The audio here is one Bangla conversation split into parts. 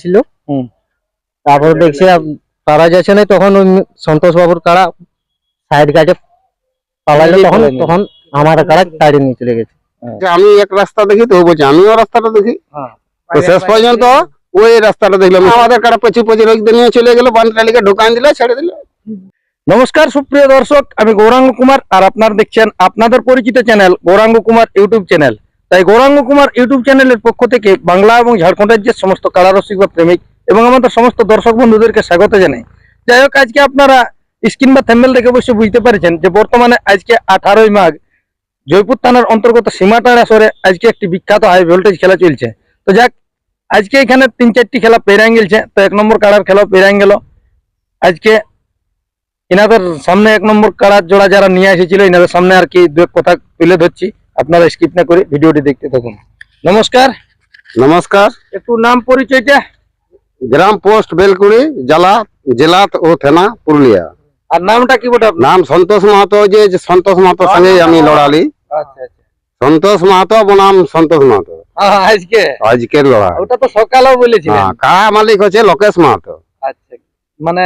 ছিল। তারপর দেখছি তারা যাচ্ছে না, তখন ওই সন্তোষ বাবুর কাড়া সাইড গাছে পালাইলো, তখন আমার কাড়া সাইডে নিয়ে চলে গেছে। আমি এক রাস্তা দেখি তো বলছি আমিও রাস্তাটা দেখি, তো শেষ পর্যন্ত ওই রাস্তাটা দেখলাম। আমাদের কাড়া পেছু পেছু লোক নিয়ে চলে গেল, বানটালিকে ঢোকান দিলে, ছেড়ে দিল। নমস্কার সুপ্রিয় দর্শক, আমি গৌরাঙ্গ কুমার আর আপনারা দেখছেন আপনাদের পরিচিত channel Gauranga Kumar YouTube channel. তাই গৌরাঙ্গ কুমার ইউটিউব চ্যানেলের পক্ষ থেকে বাংলা এবং ঝাড়খণ্ড রাজ্যের সমস্ত কাড়ারসিক বা প্রেমিক এবং আমাদের সমস্ত দর্শক বন্ধুদেরকে স্বাগত জানাই। যাই হোক, আজকে আপনারা স্ক্রিন বা থাম্বনেল দেখে অবশ্যই বুঝতে পারছেন যে বর্তমানে আজকে 18ই মাঘ জয়পুর থানার অন্তর্গত সীমাটাড়া শহরে আজকে একটি বিখ্যাত হাই ভোল্টেজ খেলা চলছে। তো যাক, আজকে এখানে 3-4টি খেলা পেরাং গেলছে। তো 1 নম্বর কাড়ার খেলা পেরাং গেল। আজকে এনাদের সামনে 1 নম্বর কাড়ার জোড়া যারা নিয়ে এসেছিল এনাদের সামনে আর কি দু এক কথা তুলে ধরছি, আপনারা স্কিপ না করে ভিডিওটি দেখতে থাকুন। নমস্কার। নমস্কার। একটু নাম পরিচয়টা? গ্রাম পোস্ট বেলকুড়ি, জেলা ও থানা পুরুলিয়া। আর নামটা কি বটে আপনার? নাম সন্তোষ মাহাতো। যে সন্তোষ মাহাতোর সঙ্গে আমি লড়ালি। আচ্ছা আচ্ছা, সন্তোষ মাহাতো বনাম সন্তোষ মাহাতো। আজকের লড়াই ওটা তো সকালেও বলেছিলেন। কাড়া মালিক হচ্ছে লোকেশ মাহাতো। আচ্ছা, মানে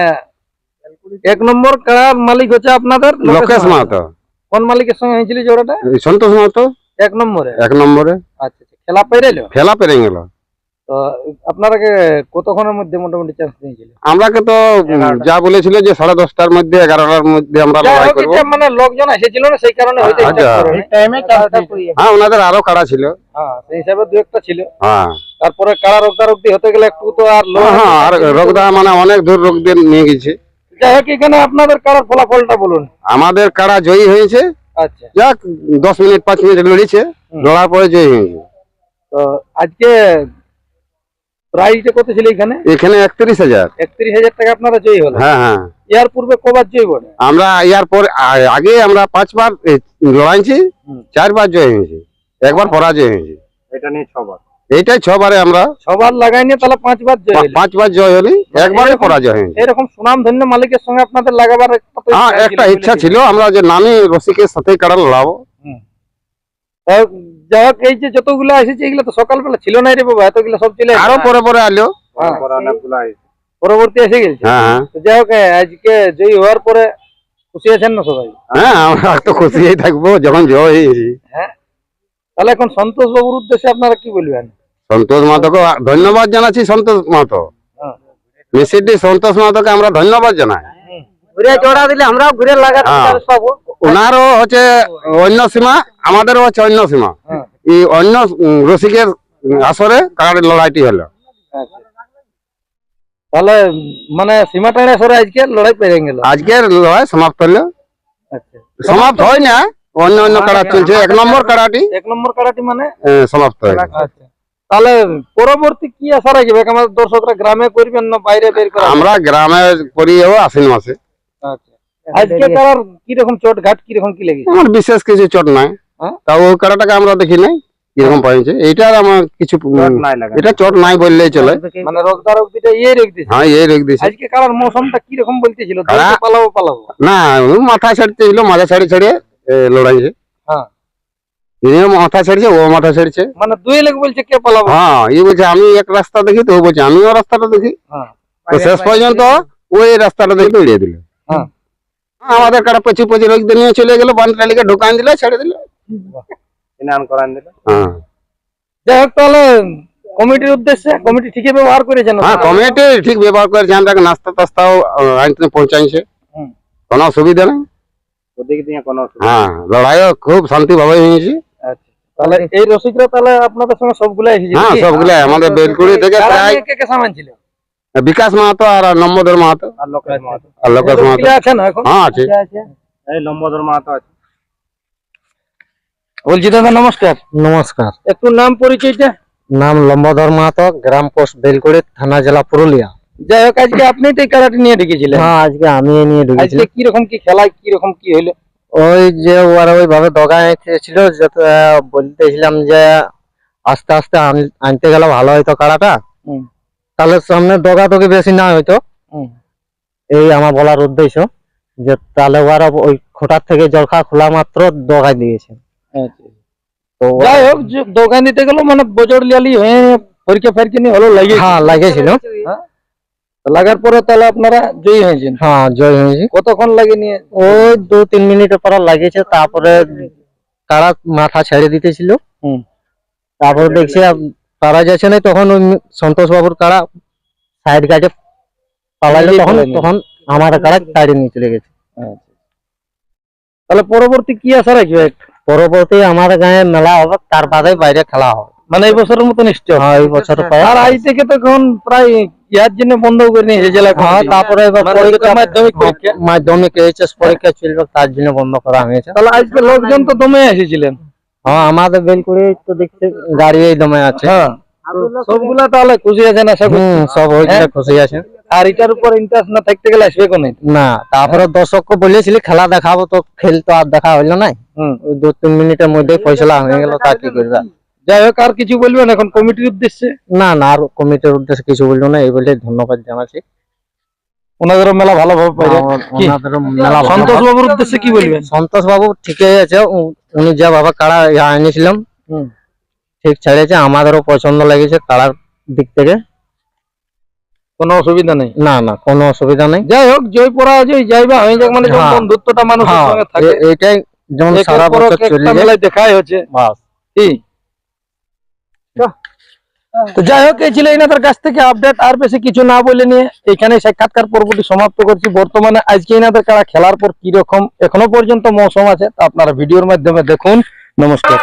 1 নম্বর কাড়ার মালিক হচ্ছে আপনাদের লোকেশ মাহাতো। কোন মালিকের সঙ্গে হয়েছিল জোড়াটা? সন্তোষ মাহাতো 1 নম্বরে। 1 নম্বরে। আচ্ছা, খেলা পেরাইলো? খেলা পেরে গেল। তো আপনারাকে কতক্ষণের মধ্যে মোটামুটি চান্স দিয়েছিল? আমরাকে তো যা বলেছিল যে 10:30টার মধ্যে 11টার মধ্যে আমরা লড়াই করব। মানে লোকজন এসেছিল না, সেই কারণে হয়তো এই টাইমে চান্সটা করিয়ে। হ্যাঁ, ওনাদের আরো কাড়া ছিল। হ্যাঁ, সেই হিসাবে দু একটা ছিল। হ্যাঁ, তারপরে কাড়া রোগদারোগদি হতে গেলে একটু তো আর হ্যাঁ, আর রোগদা মানে অনেক দূর রোগদের নিয়ে গেছে। যাই হোক, এখানে আপনাদের কাড়ার ফলাফলটা বলুন। আমাদের কাড়া জয়ী হয়েছে। আচ্ছা, যাক 10 মিনিট 5 মিনিট লড়েছে, লড়ার পরে জয়ী হয়েছে। তো আজকে প্রাইসটা কত ছিল এখানে? এখানে 31,000। 31,000 টাকা আপনারা জয়ী হলেন। হ্যাঁ হ্যাঁ, ইয়ার পূর্বে কবার জয়ী বলে? আমরা ইয়ার পরে আগে আমরা 5 বার লড়াইছি, 4 বার জয় হয়েছে, 1 বার পরাজয় হয়েছে। এটা নিয়ে 6 বার। এইটাই 6 বারে আমরা 6 বার লাগাইনি, তাহলে 5 বার জয় হলো। 5 বার জয় হলি, 1 বারে পরাজয় হয়েছে। এরকম সুনাম ধন্য মালিকের সঙ্গে আপনাদের লাগাবার একটা ইচ্ছা ছিল, আমরা যে নামি রসিকের সাথে কাড়া লড়াবো। যাই হোক, এই যে যতগুলো এসেছে এগুলো তো সকালবেলা ছিল না রে বাবা, এতগুলো সব চলে আরো পরে পরে আলো, পরবর্তী এসে গেছে। হ্যাঁ, যাই হোক, আজকে জয়ী হওয়ার পরে খুশি আছেন না সবাই? হ্যাঁ, আমরা তো খুশি থাকবো যখন জয় হয়েছি। হ্যাঁ, তাহলে এখন সন্তোষ বাবুর উদ্দেশ্যে আপনারা কি বলবেন? সন্তোষ মাহাতোকে ধন্যবাদ জানাচ্ছি। সন্তোষ মাহাতো মিসিডি সন্তোষ মাহাতোকে আমরা ধন্যবাদ জানাই। ঘুরে জোড়া দিলে আমরাও ঘুরে লাগাতে পাবো। ওনারও হচ্ছে অন্য সীমা, আমাদেরও হচ্ছে অন্য সীমা। এই অন্য রসিকের আসরে কাড়ার লড়াইটি হলো। তাহলে মানে সীমাটাড়া সরে আজকে লড়াই পেরে গেল। আজকের লড়াই সমাপ্ত হলো। সমাপ্ত হয় না, অন্য অন্য কাড়া চলছে। 1 নম্বর কাড়াটি 1 নম্বর কাড়াটি মানে সমাপ্ত হয়ে গেছে। তাহলে পরবর্তী কি আশা রাখবে আমাদের দর্শকরা? গ্রামে করবেন না বাইরে বের করে? আমরা গ্রামে করি আশ্বিন মাসে। আজকে কার কি রকম চোট ঘাট কি রকম কি লেগেছে? আমার বিশেষ কিছু চোট নাই, তাও ওই কাড়াটাকে আমরা দেখি নাই কিরকম পাইছে। এইটার আমার কিছু এটা চোট নাই বললেই চলে। মানে রোগদারোগদিটা রেখ দিয়েছে। হ্যাঁ, রেখ দিয়েছে। আজকে কার মৌসুমটা কি রকম বলতেছিল? পালাবো না, মাথা ছাড়তেছিল, মাথা ছাড়িয়ে লড়াইছে। হ্যাঁ, মাথা ছাড়ছে, ও মাথা ছাড়ছে। মানে দুই লোক বলছে কে পালাবো। হ্যাঁ, ই বলছে আমি এক রাস্তা দেখি, তো ও বলছে আমিও রাস্তাটা দেখি। তো শেষ পর্যন্ত ওই রাস্তাটা দেখে উড়িয়ে দিল। আমাদের কাটা পেছু পেছু লোকদের নিয়ে চলে গেল, বানটালিকে ঢোকান দিলে, ছেড়ে দিল, স্নান করান দিল। হ্যাঁ, যাই হোক, তাহলে কমিটির উদ্দেশ্যে কমিটি ঠিকই ব্যবহার করেছেন? হ্যাঁ, কমিটি ঠিক ব্যবহার করেছে। আমরা নাস্তা টাস্তাও আনতে পৌঁছাইছে, কোনো অসুবিধা নেই। হ্যাঁ, লড়াইও খুব শান্তি ভাবে হয়েছে। তাহলে এই রসিকরা তাহলে আপনাদের সঙ্গে সবগুলো এসেছে? হ্যাঁ, সবগুলো আমাদের বেলকুড়ি থেকে প্রায় সামান ছিল। বিকাশ মাহাতো আর লম্বোদর মাহাতো আর লোকেশ মাহাতো আছে না এখন? হ্যাঁ, আছে। এই লম্বোদর মাহাতো আছে। বলছি দাদা নমস্কার। নমস্কার। একটু নাম পরিচয়টা? নাম লম্বোদর মাহাতো, গ্রাম পোস্ট বেলকুড়ি, থানা জেলা পুরুলিয়া। যাই হোক, আজকে আপনি তো এই কারাটি নিয়ে ঢুকেছিলেন? হ্যাঁ, আজকে আমি নিয়ে ঢুকেছিলাম। আজকে কিরকম কি খেলায় কিরকম কি হইলো? ওই যে ওরা ওইভাবে দগাইছিল, বলতেছিলাম যে আস্তে আস্তে আনতে গেলে ভালো হইতো কাড়াটা, তাহলে সামনে দগাদগি বেশি না হইতো। এই আমার বলার উদ্দেশ্য যে তাহলে ওরা ওই খোটার থেকে জলখা খোলা মাত্র দগাই দিয়েছে। তো যাই হোক, দোকান দিতে গেল মানে বজর লিয়ালি হয়ে পরীক্ষা ফেরকি নিয়ে হলো লাগে হ্যাঁ লাগেছিল। লাগার পরে তাহলে আপনারা জয়ী হয়েছেন? হ্যাঁ জয় হয়েছি। কতক্ষণ লাগে নিয়ে? ওই 2-3 মিনিটের পর লাগিয়েছে, তারপরে কারা মাথা ছেড়ে দিতেছিল। তারপরে দেখছি তারা যাচ্ছে না, তখন ওই সন্তোষ বাবুর কারা সাইড গাছে পালাইলো, তখন আমার কারা সাইডে নিয়ে চলে গেছে। তাহলে পরবর্তী কি আশা রাখবে? পরবর্তী আমার গায়ে মেলা হবে, তার বাদে বাইরে খেলা হবে। মানে এই বছরের মতো নিশ্চয়? হ্যাঁ এই বছর আর আজ থেকে তো এখন প্রায় ইয়ার জন্য বন্ধ করে নিয়েছে জেলা। হ্যাঁ তারপরে এবার মানে পরীক্ষা, মাধ্যমিক পরীক্ষা, মাধ্যমিক এইচএস পরীক্ষা চলবে, তার জন্য বন্ধ করা হয়েছে। তাহলে আজকে লোকজন তো দমে এসেছিলেন। হ্যাঁ আমাদের বেলকুড়ি তো দেখতে গাড়ি এই দমে আছে। হ্যাঁ সবগুলা তাহলে খুশি আছেন আশা করি? সব হয়েছে, খুশি আছে। আর এটার উপর ইন্টারেস্ট না থাকতে গেলে আসবে কোন? না তারপরে দর্শককে বলেছিলি খেলা দেখাবো, তো খেল তো আর দেখা হইলো না। ওই 2-3 মিনিটের মধ্যে ফয়সলা হয়ে গেল, তা কি করবে। যাই হোক, আর কিছু বলবেন এখন কমিটির উদ্দেশ্যে? না না, আর কমিটির উদ্দেশ্যে কিছু বললো না, এই বলে ধন্যবাদ জানাচ্ছি। ওনাদেরও মেলা ভালোভাবে পাইবে। ওনাদেরও মেলা ভালো। সন্তোষ বাবুর উদ্দেশ্যে কি বলবেন? সন্তোষ বাবু ঠিকই আছে, উনি যা বাবা কাড়া এনেছিলাম ঠিক ছেড়েছে, আমাদেরও পছন্দ লেগেছে কাড়ার দিক থেকে। কোনো অসুবিধা নেই? না না, কোনো অসুবিধা নেই। যাই হোক, জয় পরাজয় যাইবা হয়ে যাক, মানে হ্যাঁ। বন্ধুত্বটা মানুষের সঙ্গে থাকে, এইটাই যেমন সারা একের পর বছর এক চলে একটা যায়। মেলায় দেখাই হচ্ছে। বাস। কি তো যাই হোক, এই ছিল এনাদের কাছ থেকে আপডেট। আর বেশি কিছু না বলে নিয়ে এখানে সাক্ষাৎকার পর্বটি সমাপ্ত করছি। বর্তমানে আজকে এনাদের কারা খেলার পর কি রকম এখনো পর্যন্ত মৌসুম আছে তা আপনারা ভিডিওর মাধ্যমে দেখুন। নমস্কার।